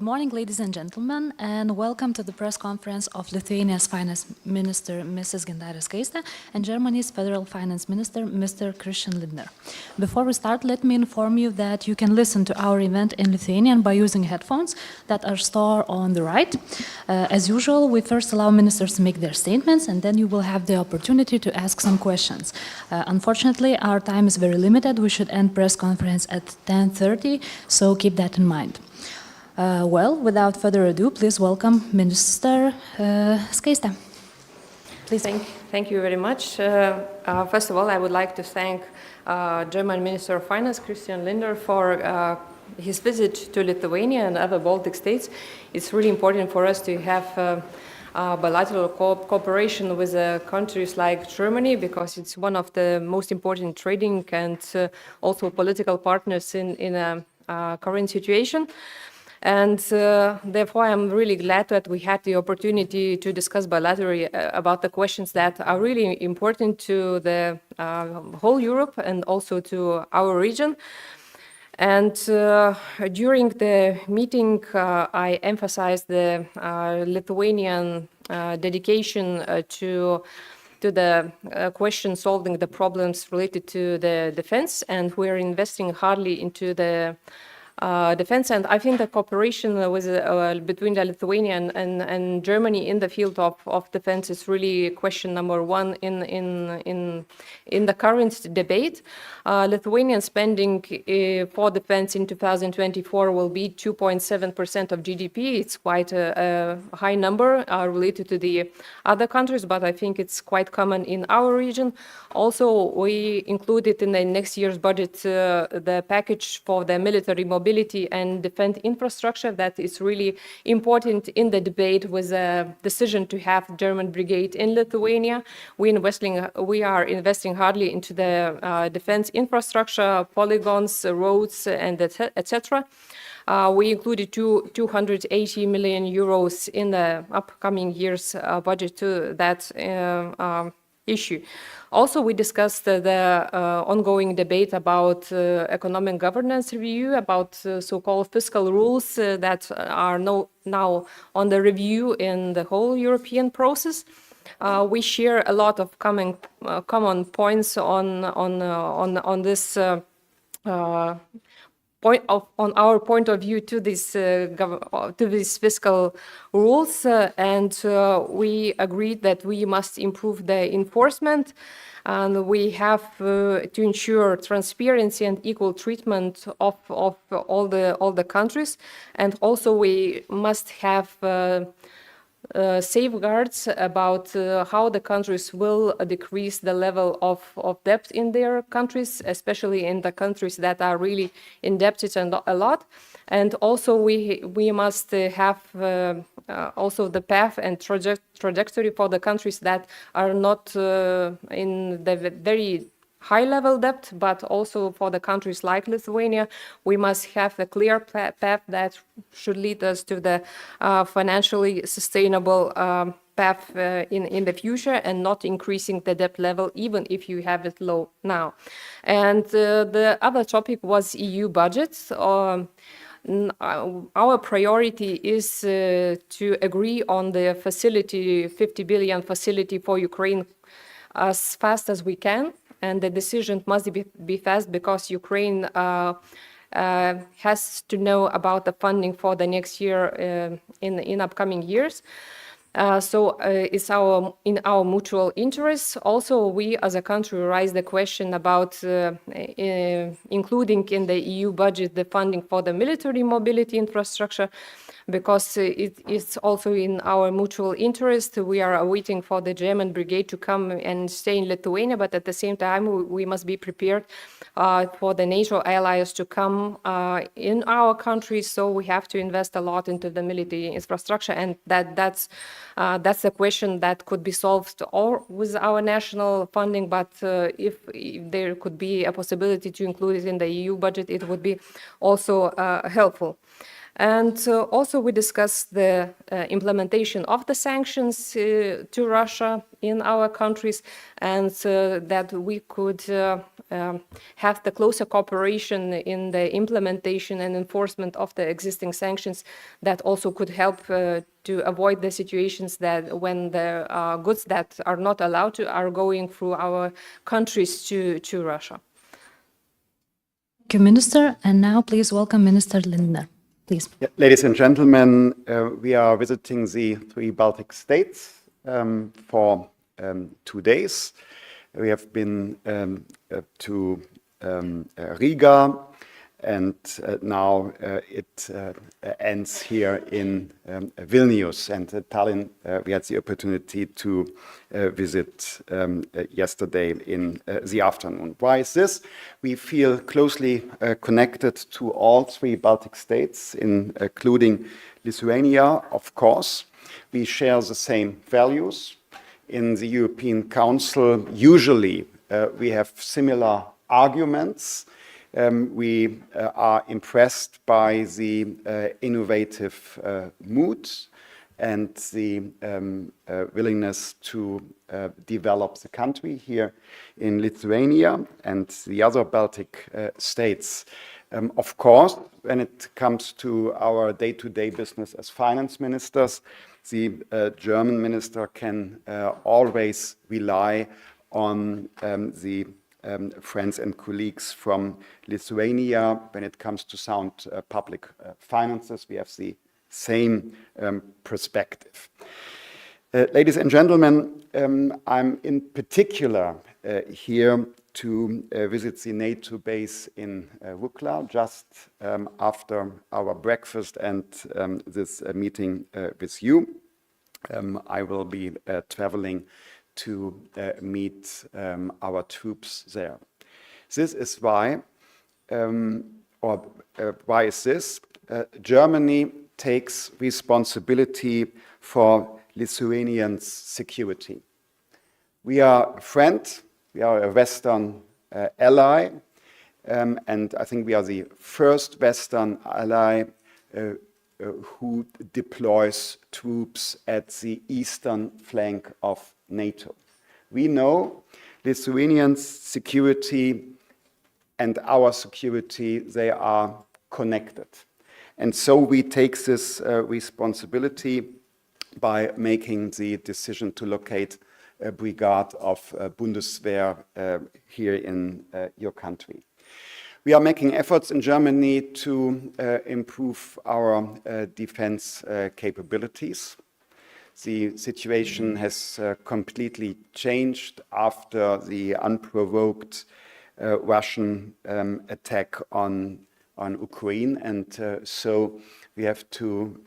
morning, ladies and gentlemen, and welcome to the press conference of Lithuania's Finance Minister, Mrs. Gintare Skaiste, and Germany's Federal Finance Minister, Mr. Christian Lindner. Before we start, let me inform you that you can listen to our event in Lithuanian by using headphones that are stored on the right. As usual, we first allow ministers to make their statements, and then you will have the opportunity to ask some questions. Unfortunately, our time is very limited. We should end press conference at 10:30, so keep that in mind. Without further ado, please welcome Minister Skaiste. Please. Thank you very much. First of all, I would like to thank German Minister of Finance, Christian Lindner, for his visit to Lithuania and other Baltic states. It's really important for us to have bilateral cooperation with countries like Germany, because it's one of the most important trading and also political partners in a current situation. And therefore, I'm really glad that we had the opportunity to discuss bilaterally about the questions that are really important to the whole Europe and also to our region. And during the meeting, I emphasized the Lithuanian dedication to the question solving the problems related to the defense, and we're investing hardly into the defense. And I think the cooperation between Lithuania and Germany in the field of defense is really question number one in the current debate. Lithuanian spending for defense in 2024 will be 2.7% of GDP. It's quite a high number related to the other countries, but I think it's quite common in our region. Also, we included in the next year's budget the package for the military mobility and defense infrastructure that is really important in the debate with a decision to have German brigade in Lithuania. We are investing hardly into the defense infrastructure, polygons, roads, and etc. We included 280 million euros in the upcoming year's budget to that issue. Also, we discussed the ongoing debate about economic governance review, about so-called fiscal rules that are now on the review in the whole European process. We share a lot of common points on this on our point of view to these fiscal rules, and we agreed that we must improve the enforcement, and we have to ensure transparency and equal treatment of all the countries, and also we must have safeguards about how the countries will decrease the level of debt in their countries, especially in the countries that are really indebted and a lot. And also we must have also the path and trajectory for the countries that are not in the very high-level debt, but also for the countries like Lithuania, we must have a clear path that should lead us to the financially sustainable path in the future, and not increasing the debt level, even if you have it low now. And the other topic was EU budget. Our priority is to agree on the facility, 50 billion facility for Ukraine, as fast as we can. And the decision must be fast, because Ukraine has to know about the funding for the next year in upcoming years. So it's in our mutual interest. Also, we as a country raised the question about including in the EU budget the funding for the military mobility infrastructure, because it's also in our mutual interest. We are waiting for the German brigade to come and stay in Lithuania, but at the same time we must be prepared for the NATO allies to come in our country. So we have to invest a lot into the military infrastructure, and that's a question that could be solved or with our national funding, but if there could be a possibility to include it in the EU budget, it would be also helpful. And also we discussed the implementation of the sanctions to Russia in our countries, and that we could have the closer cooperation in the implementation and enforcement of the existing sanctions that also could help to avoid the situations that when the goods that are not allowed to are going through our countries to Russia. Thank you, Minister. And now please welcome Minister Lindner. Please. Yeah, ladies and gentlemen, we are visiting the 3 Baltic states for 2 days. We have been to Riga, and now it ends here in Vilnius. And Tallinn, we had the opportunity to visit yesterday in the afternoon. Why is this? We feel closely connected to all 3 Baltic states, including Lithuania, of course. We share the same values. In the European Council, usually we have similar arguments. We are impressed by the innovative mood and the willingness to develop the country here in Lithuania and the other Baltic states. Of course, when it comes to our day-to-day business as finance ministers, the German minister can always rely on the friends and colleagues from Lithuania. When it comes to sound public finances, we have the same perspective. Ladies and gentlemen, I'm in particular here to visit the NATO base in Wukla just after our breakfast and this meeting with you. I will be traveling to meet our troops there. This is why, why is this? Germany takes responsibility for Lithuanians' security. We are a friend, we are a Western ally, and I think we are the first Western ally who deploys troops at the eastern flank of NATO. We know Lithuanians' security and our security, they are connected. And so we take this responsibility by making the decision to locate a brigade of Bundeswehr here in your country. We are making efforts in Germany to improve our defense capabilities. The situation has completely changed after the unprovoked Russian attack on Ukraine, and so we have to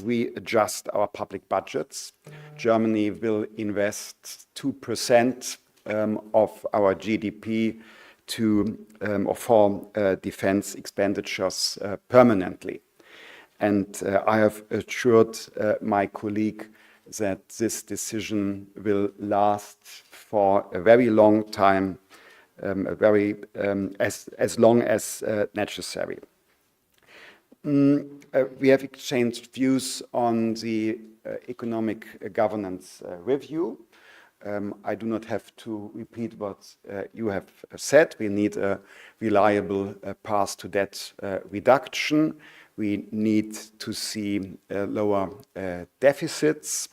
readjust our public budgets. Germany will invest 2% of our GDP for defense expenditures permanently. And I have assured my colleague that this decision will last for a very long time, as long as necessary. We have exchanged views on the economic governance review. I do not have to repeat what you have said. We need a reliable path to debt reduction. We need to see lower deficits.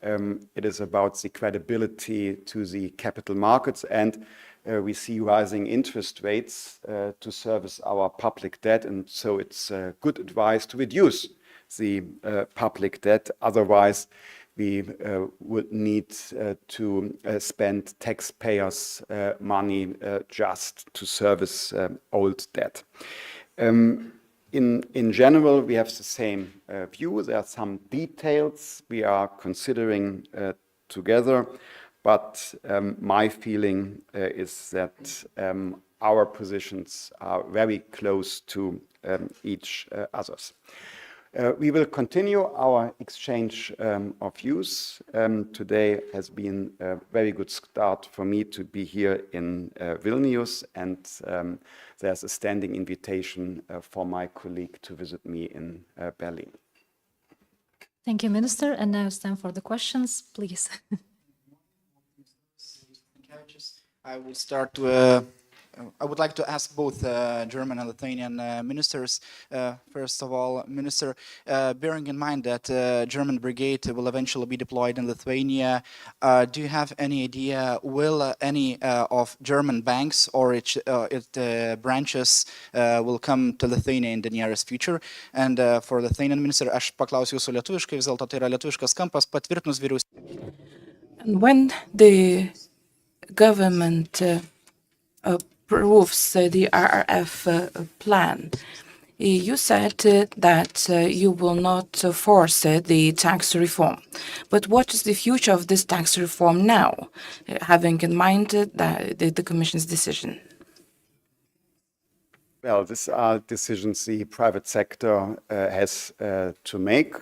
It is about the credibility to the capital markets, and we see rising interest rates to service our public debt, and so it's good advice to reduce the public debt. Otherwise, we would need to spend taxpayers' money just to service old debt. In general, we have the same view. There are some details we are considering together, but my feeling is that our positions are very close to each other's. We will continue our exchange of views. Today has been a very good start for me to be here in Vilnius, and there's a standing invitation for my colleague to visit me in Berlin. Thank you, Minister. And now it's time for the questions, please. I will start. I would like to ask both German and Lithuanian ministers. First of all, Minister, bearing in mind that German brigade will eventually be deployed in Lithuania, do you have any idea, will any of German banks or its branches will come to Lithuania in the nearest future? And for the Lithuanian minister, aš paklausiu jūsų lietuviškai, vis dėlto tai yra lietuviškas kampas, patvirtinus vyriausybę. When the government approves the RRF plan, you said that you will not force the tax reform. But what is the future of this tax reform now, having in mind the Commission's decision? Well, these are decisions the private sector has to make.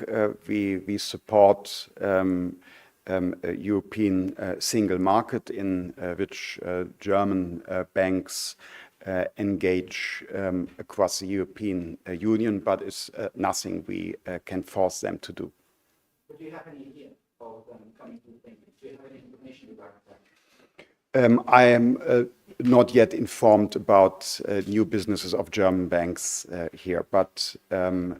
We support a European single market in which German banks engage across the European Union, but it's nothing we can force them to do. But do you have any idea of them coming to Lithuania? Do you have any information regarding that? I am not yet informed about new businesses of German banks here, but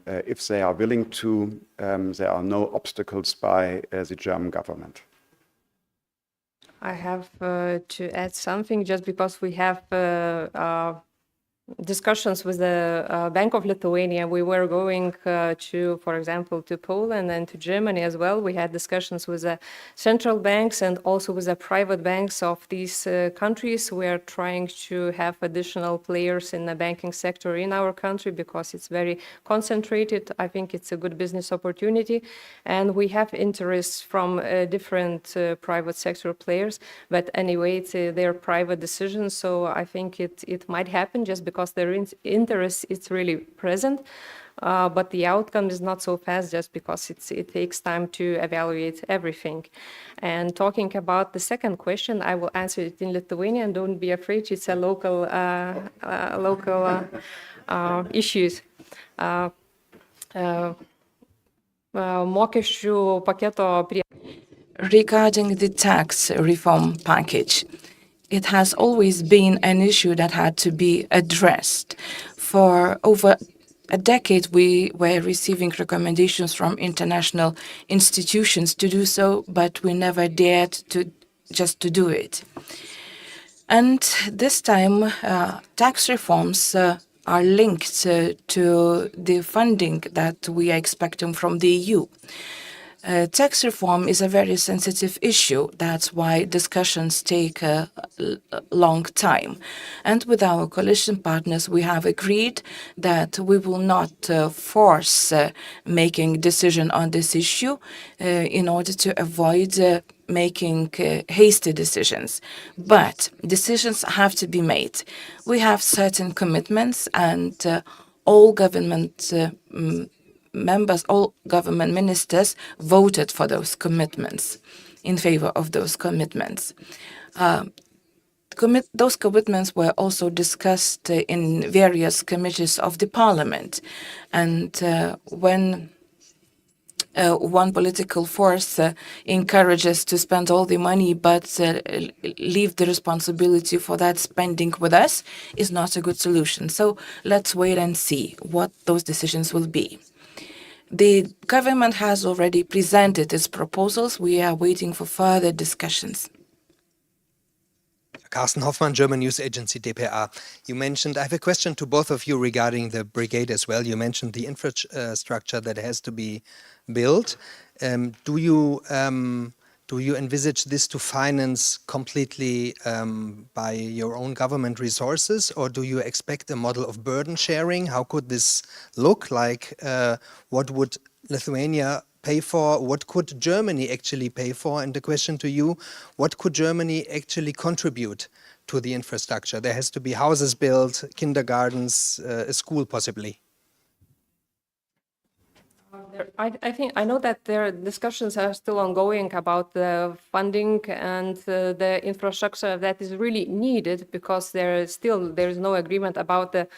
if they are willing to, there are no obstacles by the German government. I have to add something, just because we have discussions with the Bank of Lithuania. We were going to, for example, to Poland and to Germany as well. We had discussions with the central banks and also with the private banks of these countries. We are trying to have additional players in the banking sector in our country because it's very concentrated. I think it's a good business opportunity, and we have interests from different private sector players. But anyway, it's their private decisions, so I think it might happen just because their interest is really present, but the outcome is not so fast just because it takes time to evaluate everything. And talking about the second question, I will answer it in Lithuanian. Don't be afraid, it's a local issues. Mokesčių paketo prie... Regarding the tax reform package, it has always been an issue that had to be addressed. For over a decade, we were receiving recommendations from international institutions to do so, but we never dared to do it. And this time, tax reforms are linked to the funding that we are expecting from the EU. Tax reform is a very sensitive issue. That's why discussions take a long time. And with our coalition partners, we have agreed that we will not force making decision on this issue in order to avoid making hasty decisions. But decisions have to be made. We have certain commitments, and all government members, all government ministers voted for those commitments, in favor of those commitments. Those commitments were also discussed in various committees of the parliament. And when one political force encourages to spend all the money but leave the responsibility for that spending with us, is not a good solution. So let's wait and see what those decisions will be. The government has already presented its proposals. We are waiting for further discussions. Carsten Hoffmann, German news agency DPA. You mentioned, I have a question to both of you regarding the brigade as well. You mentioned the infrastructure that has to be built. Do you envisage this to finance completely by your own government resources, or do you expect a model of burden sharing? How could this look like? What would Lithuania pay for? What could Germany actually pay for? And the question to you, what could Germany actually contribute to the infrastructure? There has to be houses built, kindergartens, a school possibly. I know that there discussions are still ongoing about the funding and the infrastructure that is really needed, because there is no agreement about the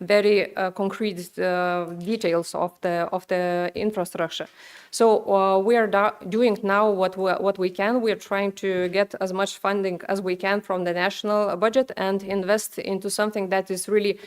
very concrete details of the infrastructure. So we are doing now what we can. We are trying to get as much funding as we can from the national budget and invest into something that is really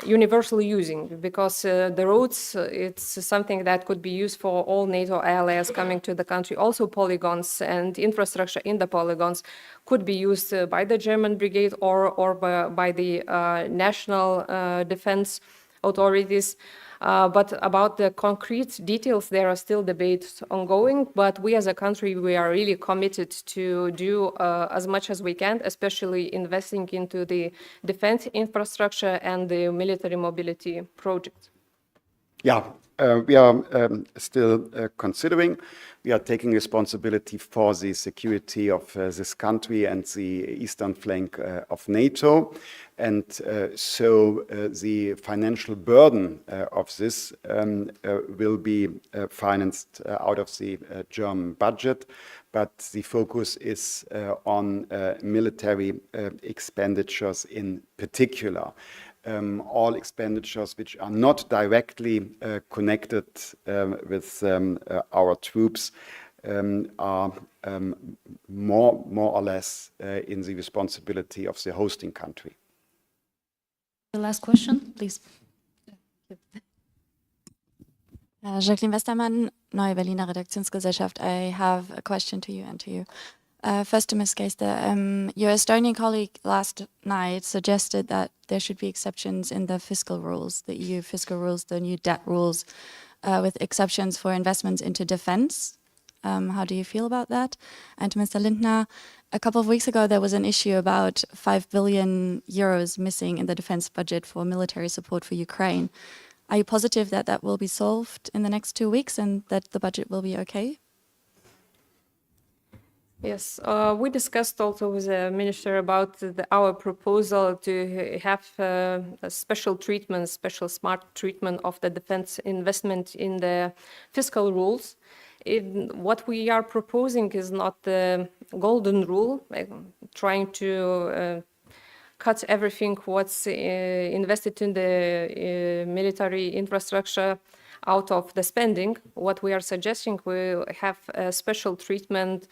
universally using, because the roads, it's something that could be used for all NATO allies coming to the country. Also polygons and infrastructure in the polygons could be used by the German brigade or by the national defense authorities. But about the concrete details, there are still debates ongoing, but we as a country, we are really committed to do as much as we can, especially investing into the defense infrastructure and the military mobility project. Yeah, we are still considering. We are taking responsibility for the security of this country and the eastern flank of NATO. And so the financial burden of this will be financed out of the German budget. But the focus is on military expenditures in particular. All expenditures which are not directly connected with our troops are more or less in the responsibility of the hosting country. The last question, please. Jacqueline Westermann, Neue Berliner Redaktionsgesellschaft. I have a question to you and to you. First to Ms. Skaiste, your Estonian colleague last night suggested that there should be exceptions in the fiscal rules, the EU fiscal rules, the new debt rules, with exceptions for investments into defense. How do you feel about that? And to Mr. Lindner, a couple of weeks ago there was an issue about 5 billion euros missing in the defense budget for military support for Ukraine. Are you positive that that will be solved in the next 2 weeks and that the budget will be okay? Yes, we discussed also with the minister about our proposal to have a special smart treatment of the defense investment in the fiscal rules. What we are proposing is not the golden rule, trying to cut everything what's invested in the military infrastructure out of the spending. What we are suggesting, we have a special treatment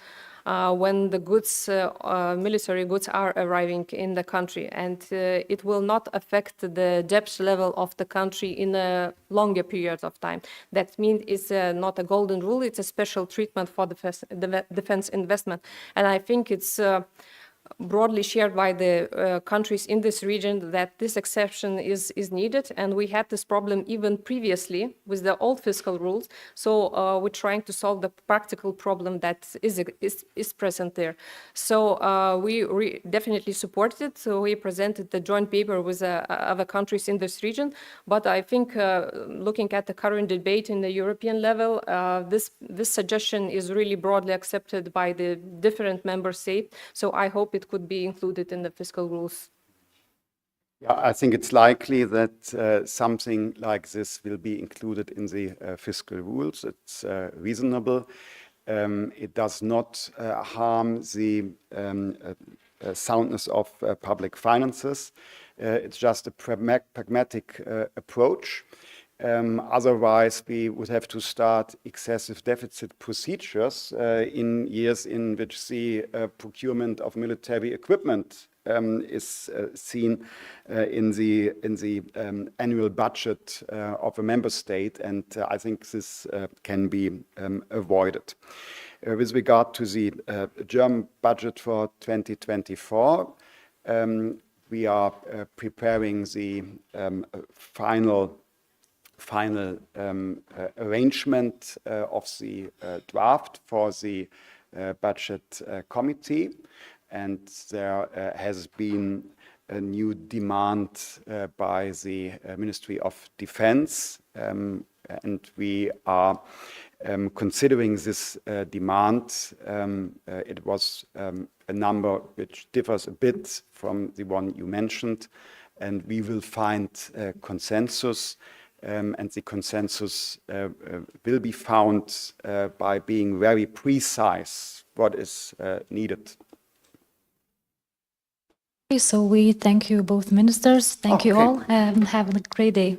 when the goods, military goods are arriving in the country, and it will not affect the debt level of the country in a longer period of time. That means it's not a golden rule, it's a special treatment for the defense investment. And I think it's broadly shared by the countries in this region that this exception is needed, and we had this problem even previously with the old fiscal rules. So we're trying to solve the practical problem that is present there. So we definitely supported it. So we presented the joint paper with other countries in this region. But I think looking at the current debate in the European level, this suggestion is really broadly accepted by the different member states. So I hope it could be included in the fiscal rules. Yeah, I think it's likely that something like this will be included in the fiscal rules. It's reasonable. It does not harm the soundness of public finances. It's just a pragmatic approach. Otherwise, we would have to start excessive deficit procedures in years in which the procurement of military equipment is seen in the annual budget of a member state, and I think this can be avoided. With regard to the German budget for 2024, we are preparing the final arrangement of the draft for the budget committee, and there has been a new demand by the Ministry of Defense, and we are considering this demand. It was a number which differs a bit from the one you mentioned, and we will find consensus. and the consensus will be found by being very precise what is needed. So we thank you both ministers. Thank you Okay. all and have a great day.